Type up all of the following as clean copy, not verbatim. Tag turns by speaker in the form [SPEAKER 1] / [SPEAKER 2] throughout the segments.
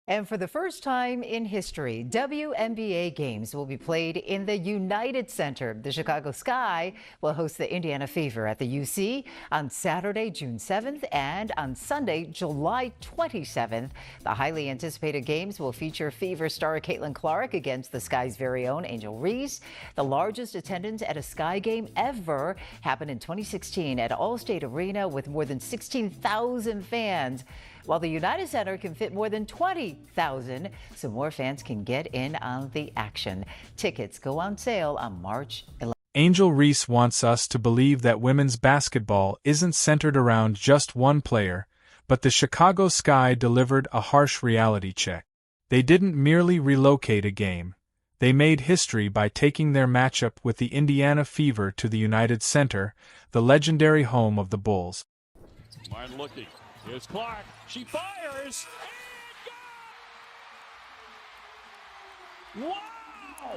[SPEAKER 1] And for the first time in history, WNBA games will be played in the United Center. The Chicago Sky will host the Indiana Fever at the UC on Saturday, June 7th, and on Sunday, July 27th. The highly anticipated games will feature Fever star Caitlin Clark against the Sky's very own Angel Reese. The largest attendance at a Sky game ever happened in 2016 at Allstate Arena with more than 16,000 fans. While the United Center can fit more than 20,000, so more fans can get in on the action. Tickets go on sale on March 11th.
[SPEAKER 2] Angel Reese wants us to believe that women's basketball isn't centered around just one player, but the Chicago Sky delivered a harsh reality check. They didn't merely relocate a game. They made history by taking their matchup with the Indiana Fever to the United Center, the legendary home of the Bulls.
[SPEAKER 3] Martin looking. Here's Clark. She fires. And go! Wow!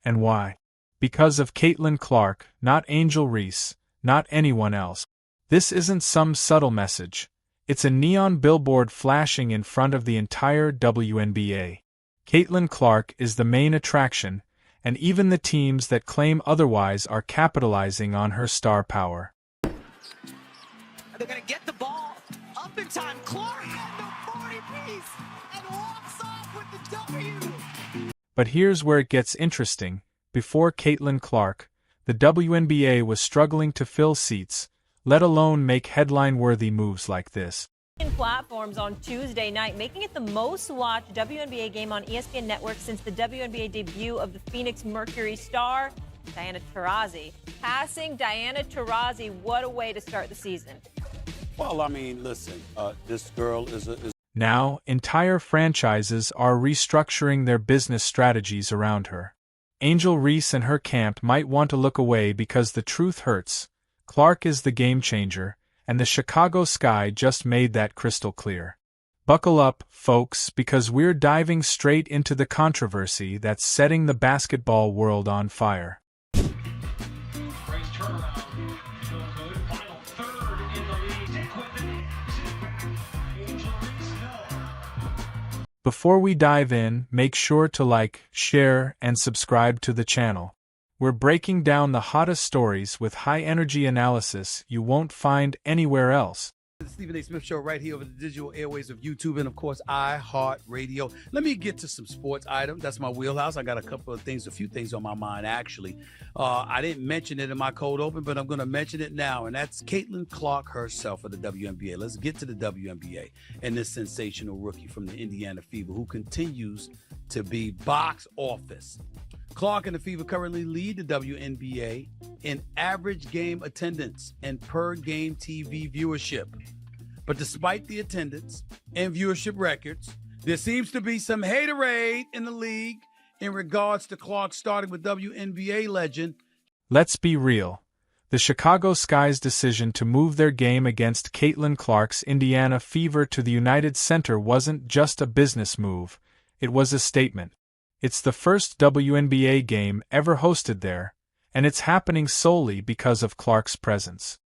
[SPEAKER 2] And why? Because of Caitlin Clark, not Angel Reese, not anyone else. This isn't some subtle message. It's a neon billboard flashing in front of the entire WNBA. Caitlin Clark is the main attraction, and even the teams that claim otherwise are capitalizing on her star power.
[SPEAKER 4] They're going to get the ball up in time. Clark on the 40-piece and walks off with the W.
[SPEAKER 2] But here's where it gets interesting. Before Caitlin Clark, the WNBA was struggling to fill seats, let alone make headline-worthy moves like this.
[SPEAKER 5] Platforms on Tuesday night, making it the most-watched WNBA game on ESPN Network since the WNBA debut of the Phoenix Mercury star, Diana Taurasi. Passing Diana Taurasi, what a way to start the season.
[SPEAKER 6] Well, I mean, listen, this girl is
[SPEAKER 2] Now, entire franchises are restructuring their business strategies around her. Angel Reese and her camp might want to look away because the truth hurts. Clark is the game changer, and the Chicago Sky just made that crystal clear. Buckle up, folks, because we're diving straight into the controversy that's setting the basketball world on fire. Before we dive in, make sure to like, share, and subscribe to the channel. We're breaking down the hottest stories with high-energy analysis you won't find anywhere else.
[SPEAKER 7] The Stephen A. Smith Show right here over the digital airways of YouTube and, of course, iHeartRadio. Let me get to some sports items. That's my wheelhouse. I got a few things on my mind, actually. I didn't mention it in my cold open, but I'm going to mention it now, and that's Caitlin Clark herself of the WNBA. Let's get to the WNBA and this sensational rookie from the Indiana Fever who continues to be box office. Clark and the Fever currently lead the WNBA in average game attendance and per-game TV viewership. But despite the attendance and viewership records, there seems to be some haterade in the league in regards to Clark starting with WNBA legend.
[SPEAKER 2] Let's be real. The Chicago Sky's decision to move their game against Caitlin Clark's Indiana Fever to the United Center wasn't just a business move, it was a statement. It's the first WNBA game ever hosted there, and it's happening solely because of Clark's presence.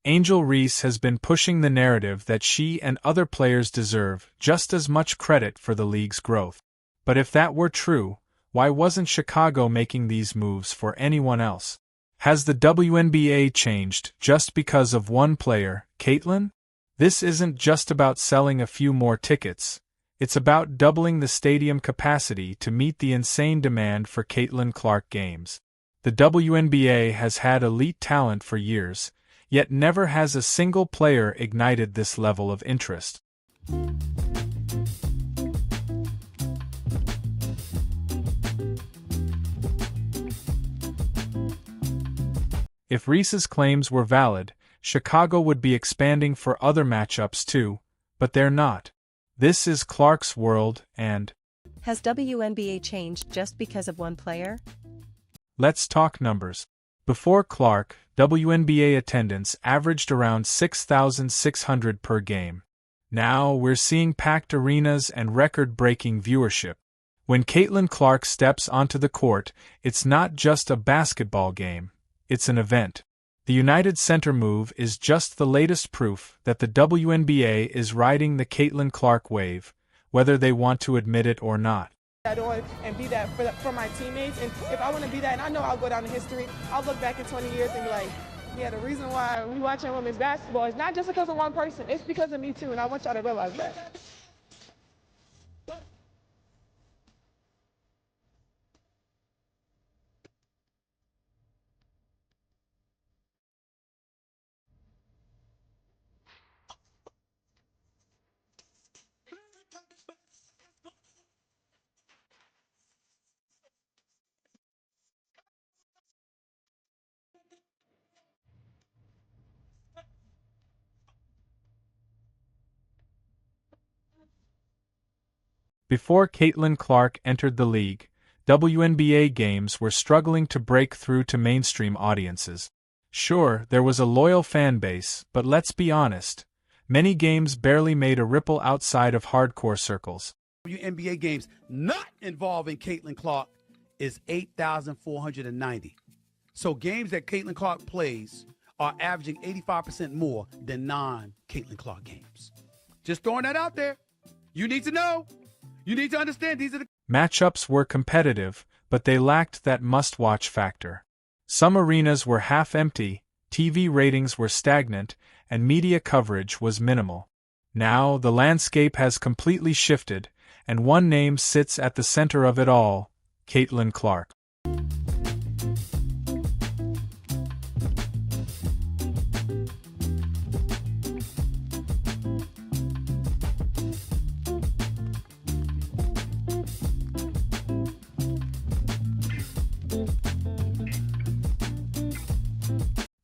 [SPEAKER 2] Angel Reese has been pushing the narrative that she and other players deserve just as much credit for the league's growth. But if that were true, why wasn't Chicago making these moves for anyone else? Has the WNBA changed just because of one player, Caitlin? This isn't just about selling a few more tickets. It's about doubling the stadium capacity to meet the insane demand for Caitlin Clark games. The WNBA has had elite talent for years, yet never has a single player ignited this level of interest. If Reese's claims were valid, Chicago would be expanding for other matchups too, but they're not. This is Clark's world, and
[SPEAKER 8] has WNBA changed just because of one player?
[SPEAKER 2] Let's talk numbers. Before Clark, WNBA attendance averaged around 6,600 per game. Now we're seeing packed arenas and record-breaking viewership. When Caitlin Clark steps onto the court, it's not just a basketball game, it's an event. The United Center move is just the latest proof that the WNBA is riding the Caitlin Clark wave, whether they want to admit it or not.
[SPEAKER 9] That on and be that for my teammates, and if I want to be that, and I know I'll go down in history, I'll look back in 20 years and be like, yeah, the reason why we watching women's basketball is not just because of one person, it's because of me too, and I want y'all to realize that.
[SPEAKER 2] Before Caitlin Clark entered the league, WNBA games were struggling to break through to mainstream audiences. Sure, there was a loyal fan base, but let's be honest, many games barely made a ripple outside of hardcore circles.
[SPEAKER 7] WNBA games not involving Caitlin Clark is 8,490. So games that Caitlin Clark plays are averaging 85% more than non-Caitlin Clark games. Just throwing that out there. You need to know. You need to understand these are the
[SPEAKER 2] Matchups were competitive, but they lacked that must-watch factor. Some arenas were half-empty, TV ratings were stagnant, and media coverage was minimal. Now, the landscape has completely shifted, and one name sits at the center of it all: Caitlin Clark.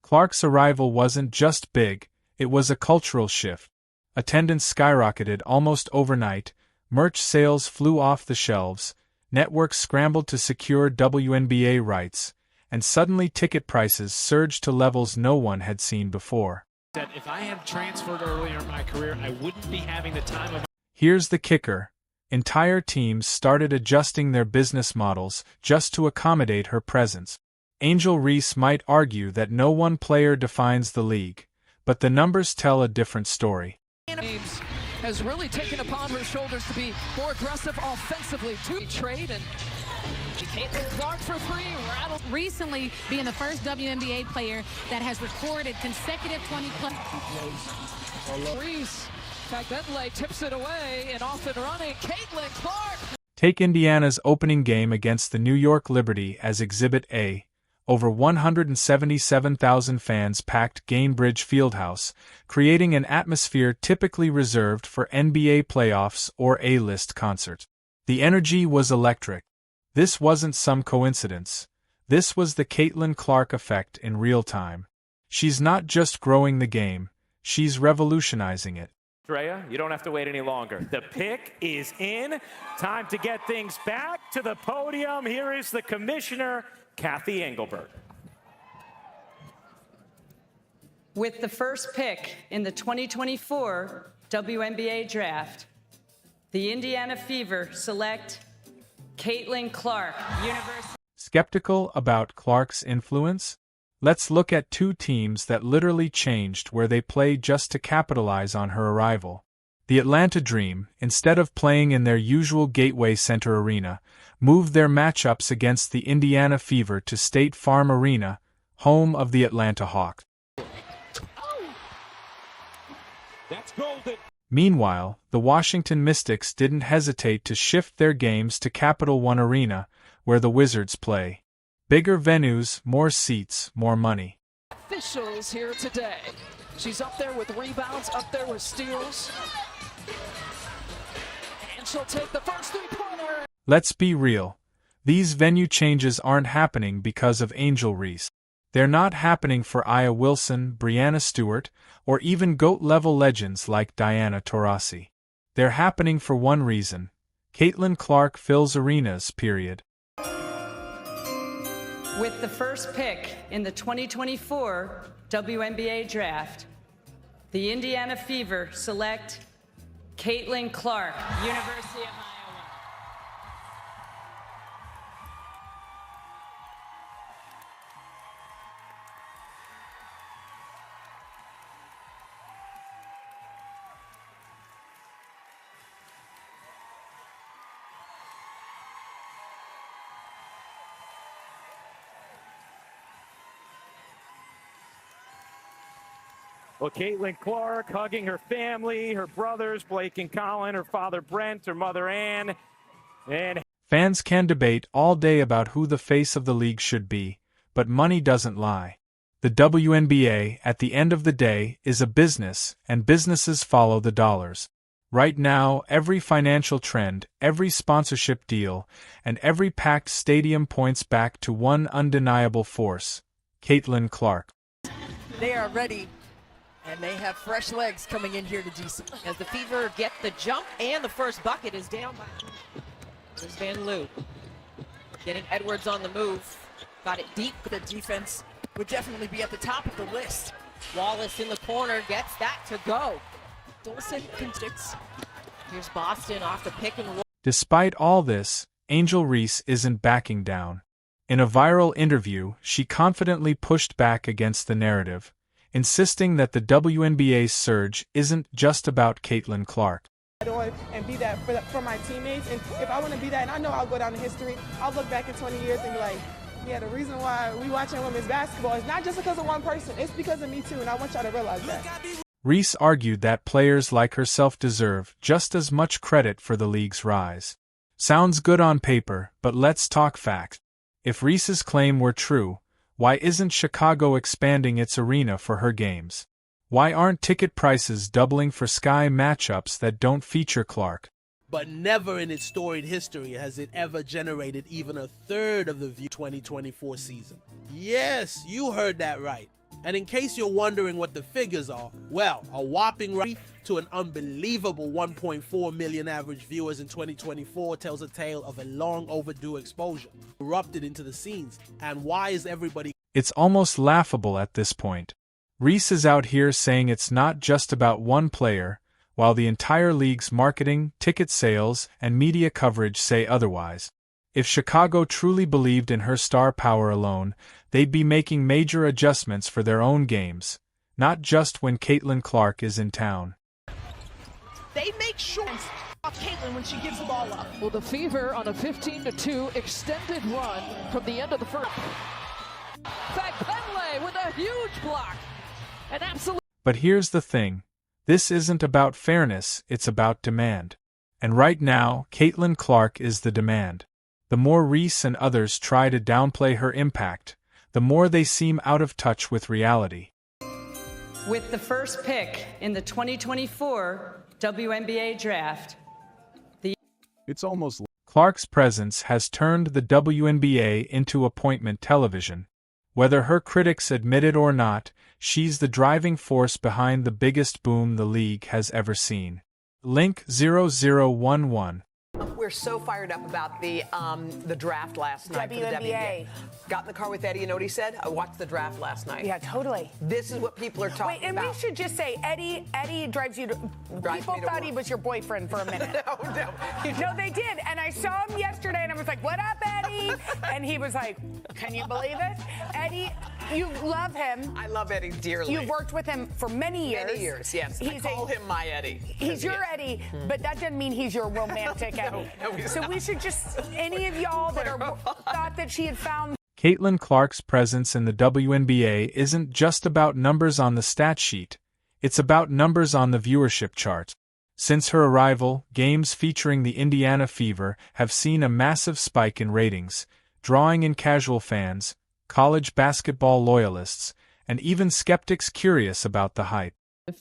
[SPEAKER 2] Clark's arrival wasn't just big, it was a cultural shift. Attendance skyrocketed almost overnight, merch sales flew off the shelves, networks scrambled to secure WNBA rights, and suddenly ticket prices surged to levels no one had seen before.
[SPEAKER 10] That if I had transferred earlier in my career, I wouldn't be having the time of.
[SPEAKER 2] Here's the kicker. Entire teams started adjusting their business models just to accommodate her presence. Angel Reese might argue that no one player defines the league, but the numbers tell a different story.
[SPEAKER 11] James has really taken upon her shoulders to be more aggressive offensively to trade, and Caitlin Clark for three.
[SPEAKER 12] Recently being the first WNBA player that has recorded consecutive 20-plus.
[SPEAKER 11] Reese, in fact, that leg tips it away, and off and running, Caitlin Clark.
[SPEAKER 2] Take Indiana's opening game against the New York Liberty as Exhibit A. Over 177,000 fans packed Gainbridge Fieldhouse, creating an atmosphere typically reserved for NBA playoffs or A-list concerts. The energy was electric. This wasn't some coincidence. This was the Caitlin Clark effect in real time. She's not just growing the game, she's revolutionizing it.
[SPEAKER 13] Drea, you don't have to wait any longer. The pick is in. Time to get things back to the podium. Here is the commissioner, Kathy Engelberg.
[SPEAKER 14] With the first pick in the 2024 WNBA draft, the Indiana Fever select Caitlin Clark, University.
[SPEAKER 2] Skeptical about Clark's influence? Let's look at two teams that literally changed where they play just to capitalize on her arrival. The Atlanta Dream, instead of playing in their usual Gateway Center arena, moved their matchups against the Indiana Fever to State Farm Arena, home of the Atlanta Hawks.
[SPEAKER 3] That's golden.
[SPEAKER 2] Meanwhile, the Washington Mystics didn't hesitate to shift their games to Capital One Arena, where the Wizards play. Bigger venues, more seats, more money.
[SPEAKER 11] Officials here today. She's up there with rebounds, up there with steals. And she'll take the first three-pointer.
[SPEAKER 2] Let's be real. These venue changes aren't happening because of Angel Reese. They're not happening for Aya Wilson, Breanna Stewart, or even GOAT-level legends like Diana Taurasi. They're happening for one reason. Caitlin Clark fills arenas, period.
[SPEAKER 14] With the first pick in the 2024 WNBA draft, the Indiana Fever select Caitlin Clark, University of Iowa.
[SPEAKER 13] Well, Caitlin Clark hugging her family, her brothers, Blake and Colin, her father Brent, her mother Ann, and
[SPEAKER 2] fans can debate all day about who the face of the league should be, but money doesn't lie. The WNBA, at the end of the day, is a business, and businesses follow the dollars. Right now, every financial trend, every sponsorship deal, and every packed stadium points back to one undeniable force: Caitlin Clark.
[SPEAKER 11] They are ready, and they have fresh legs coming in here to DC.
[SPEAKER 15] As the Fever get the jump, and the first bucket is down by. There's Van Loo getting Edwards on the move. Got it deep.
[SPEAKER 11] The defense would definitely be at the top of the list.
[SPEAKER 15] Wallace in the corner gets that to go.
[SPEAKER 11] Dawson sticks.
[SPEAKER 15] Here's Boston off the pick and roll.
[SPEAKER 2] Despite all this, Angel Reese isn't backing down. In a viral interview, she confidently pushed back against the narrative, insisting that the WNBA's surge isn't just about Caitlin Clark.
[SPEAKER 9] And be that for my teammates. And if I want to be that, and I know I'll go down in history, I'll look back in 20 years and be like, yeah, the reason why we watching women's basketball is not just because of one person, it's because of me too, and I want y'all to realize that.
[SPEAKER 2] Reese argued that players like herself deserve just as much credit for the league's rise. Sounds good on paper, but let's talk facts. If Reese's claim were true, why isn't Chicago expanding its arena for her games? Why aren't ticket prices doubling for Sky matchups that don't feature Clark?
[SPEAKER 16] But never in its storied history has it ever generated even a third of the view 2024 season. Yes, you heard that right. And in case you're wondering what the figures are, well, a whopping right to an unbelievable 1.4 million average viewers in 2024 tells a tale of a long overdue exposure, erupted into the scenes. And why is everybody...
[SPEAKER 2] It's almost laughable at this point. Reese is out here saying it's not just about one player, while the entire league's marketing, ticket sales, and media coverage say otherwise. If Chicago truly believed in her star power alone, they'd be making major adjustments for their own games, not just when Caitlin Clark is in town.
[SPEAKER 11] They make sure of Caitlin when she gives the ball up. Well, the Fever on a 15-2 extended run from the end of the first. Fagpenle with a huge block. An absolute.
[SPEAKER 2] But here's the thing. This isn't about fairness, it's about demand. And right now, Caitlin Clark is the demand. The more Reese and others try to downplay her impact, the more they seem out of touch with reality.
[SPEAKER 14] With the first pick in the 2024 WNBA draft,
[SPEAKER 2] It's almost Clark's presence has turned the WNBA into appointment television. Whether her critics admit it or not, she's the driving force behind the biggest boom the league has ever seen. Link 0011.
[SPEAKER 17] We're so fired up about the draft last night.
[SPEAKER 18] WNBA.
[SPEAKER 17] For the WNBA. Got in the car with Eddie, you know what he said? I watched the draft last night.
[SPEAKER 18] Yeah, totally.
[SPEAKER 17] This is what people are talking
[SPEAKER 18] about. Wait, and we should just say, Eddie drives you to... People thought he was your boyfriend for a minute. No, they did. And I saw him yesterday, and I was like, what up, Eddie? And he was like, can you believe it? Eddie, you love him.
[SPEAKER 17] I love Eddie dearly.
[SPEAKER 18] You've worked with him for many years.
[SPEAKER 17] Many years, yes. I call him my Eddie.
[SPEAKER 18] He's your Eddie, but that doesn't mean he's your romantic Eddie.
[SPEAKER 17] No,
[SPEAKER 18] so we should just, any of y'all that thought that she had found...
[SPEAKER 2] Caitlin Clark's presence in the WNBA isn't just about numbers on the stat sheet, it's about numbers on the viewership chart. Since her arrival, games featuring the Indiana Fever have seen a massive spike in ratings, drawing in casual fans, college basketball loyalists, and even skeptics curious about the hype.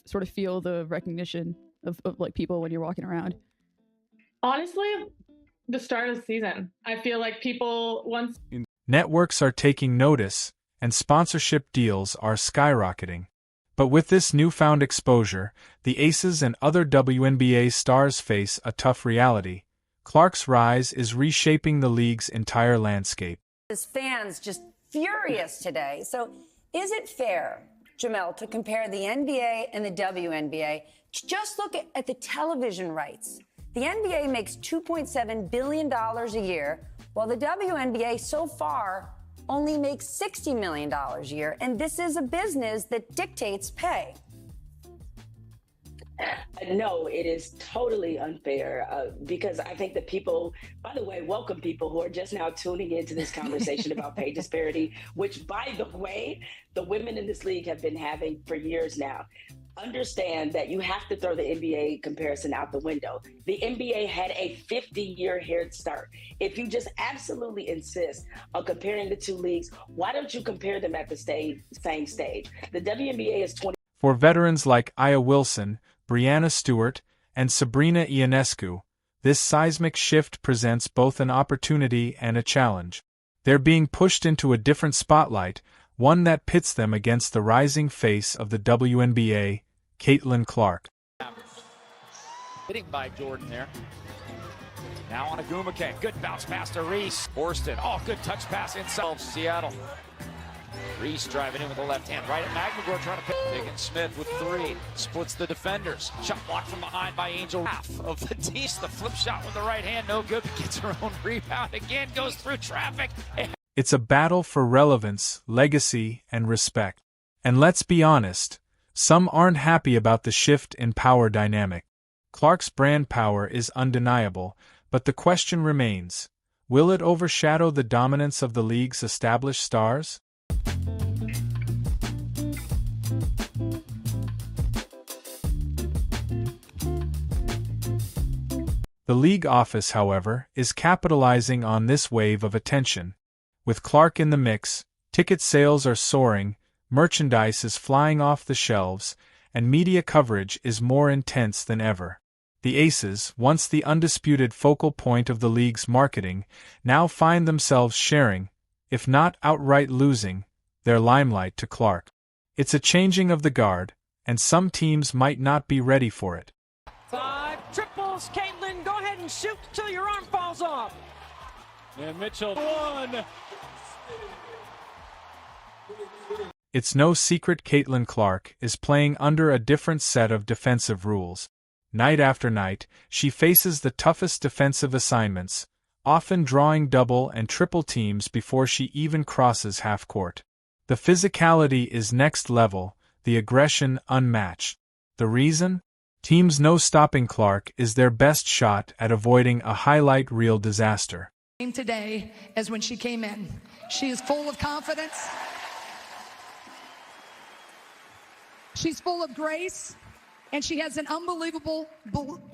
[SPEAKER 19] Sort of feel the recognition of like people when you're walking around.
[SPEAKER 20] Honestly, the start of the season. I feel like people once...
[SPEAKER 2] Networks are taking notice, and sponsorship deals are skyrocketing. But with this newfound exposure, the Aces and other WNBA stars face a tough reality. Clark's rise is reshaping the league's entire landscape.
[SPEAKER 21] As fans just furious today. So is it fair, Jamel, to compare the NBA and the WNBA? Just look at the television rights. The NBA makes $2.7 billion a year, while the WNBA so far only makes $60 million a year. And this is a business that dictates pay.
[SPEAKER 1] No, it is totally unfair because I think that people, by the way, welcome people who are just now tuning into this conversation about pay disparity, which, by the way, the women in this league have been having for years now. Understand that you have to throw the NBA comparison out the window. The NBA had a 50-year head start. If you just absolutely insist on comparing the two leagues, why don't you compare them at the same stage? The WNBA is 20.
[SPEAKER 2] For veterans like Aya Wilson, Brianna Stewart, and Sabrina Ionescu, this seismic shift presents both an opportunity and a challenge. They're being pushed into a different spotlight, one that pits them against the rising face of the WNBA, Caitlin Clark.
[SPEAKER 10] Hitting by Jordan there. Now on Agumake. Good bounce pass to Reese. Forston. Oh, good touch pass inside Seattle. Reese driving in with the left hand. Right at McElroy trying to pick. Diggin Smith with three. Splits the defenders. Shot blocked from behind by Angel. Half of the team. The flip shot with the right hand. No good. Gets her own rebound again. Goes through traffic.
[SPEAKER 2] It's a battle for relevance, legacy, and respect. And let's be honest, some aren't happy about the shift in power dynamic. Clark's brand power is undeniable, but the question remains, will it overshadow the dominance of the league's established stars? The league office, however, is capitalizing on this wave of attention. With Clark in the mix, ticket sales are soaring, merchandise is flying off the shelves, and media coverage is more intense than ever. The Aces, once the undisputed focal point of the league's marketing, now find themselves sharing, if not outright losing, their limelight to Clark. It's a changing of the guard, and some teams might not be ready for it.
[SPEAKER 15] 5 triples. Caitlin, go ahead and shoot till your arm falls off.
[SPEAKER 3] And Mitchell one.
[SPEAKER 2] It's no secret Caitlin Clark is playing under a different set of defensive rules. Night after night, she faces the toughest defensive assignments, often drawing double and triple teams before she even crosses half court. The physicality is next level, the aggression unmatched. The reason? Teams know stopping Clark is their best shot at avoiding a highlight reel disaster.
[SPEAKER 22] Today as when she came in. She is full of confidence. She's full of grace, and she has an unbelievable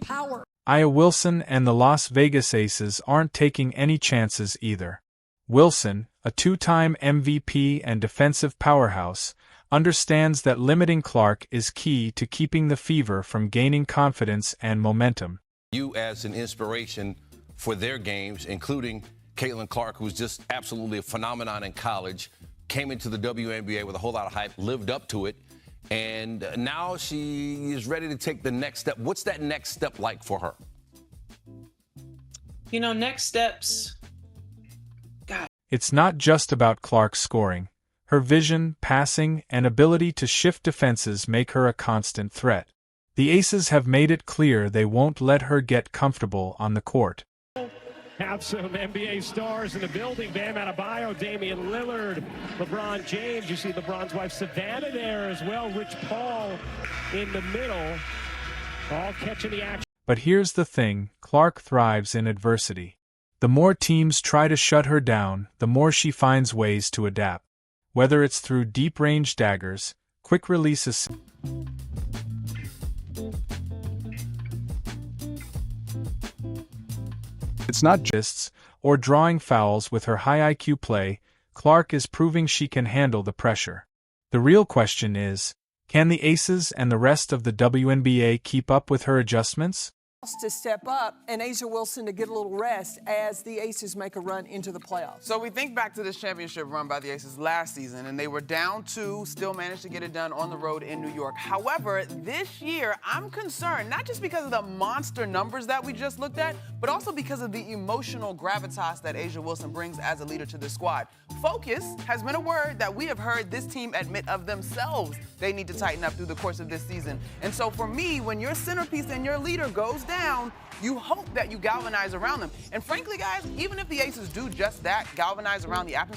[SPEAKER 22] power.
[SPEAKER 2] Aya Wilson and the Las Vegas Aces aren't taking any chances either. Wilson, a two-time MVP and defensive powerhouse, understands that limiting Clark is key to keeping the Fever from gaining confidence and momentum.
[SPEAKER 23] You as an inspiration for their games, including Caitlin Clark, who's just absolutely a phenomenon in college, came into the WNBA with a whole lot of hype, lived up to it, and now she is ready to take the next step. What's that next step like for her?
[SPEAKER 24] You know, next steps. God.
[SPEAKER 2] It's not just about Clark scoring. Her vision, passing, and ability to shift defenses make her a constant threat. The Aces have made it clear they won't let her get comfortable on the court.
[SPEAKER 3] Have some NBA stars in the building. Bam Adebayo, Damian Lillard, LeBron James. You see LeBron's wife Savannah there as well. Rich Paul in the middle, all catching the action.
[SPEAKER 2] But here's the thing, Clark thrives in adversity. The more teams try to shut her down, the more she finds ways to adapt. Whether it's through deep-range daggers, quick releases, it's not just, or drawing fouls with her high IQ play, Clark is proving she can handle the pressure. The real question is, can the Aces and the rest of the WNBA keep up with her adjustments?
[SPEAKER 25] To step up and A'ja Wilson to get a little rest as the Aces make a run into the playoffs.
[SPEAKER 26] So we think back to this championship run by the Aces last season, and they were down 2, still managed to get it done on the road in New York. However, this year, I'm concerned, not just because of the monster numbers that we just looked at, but also because of the emotional gravitas that A'ja Wilson brings as a leader to the squad. Focus has been a word that we have heard this team admit of themselves they need to tighten up through the course of this season. And so for me, when your centerpiece and your leader goes down, you hope that you galvanize around them. And frankly, guys, even if the Aces do just that, galvanize around the absence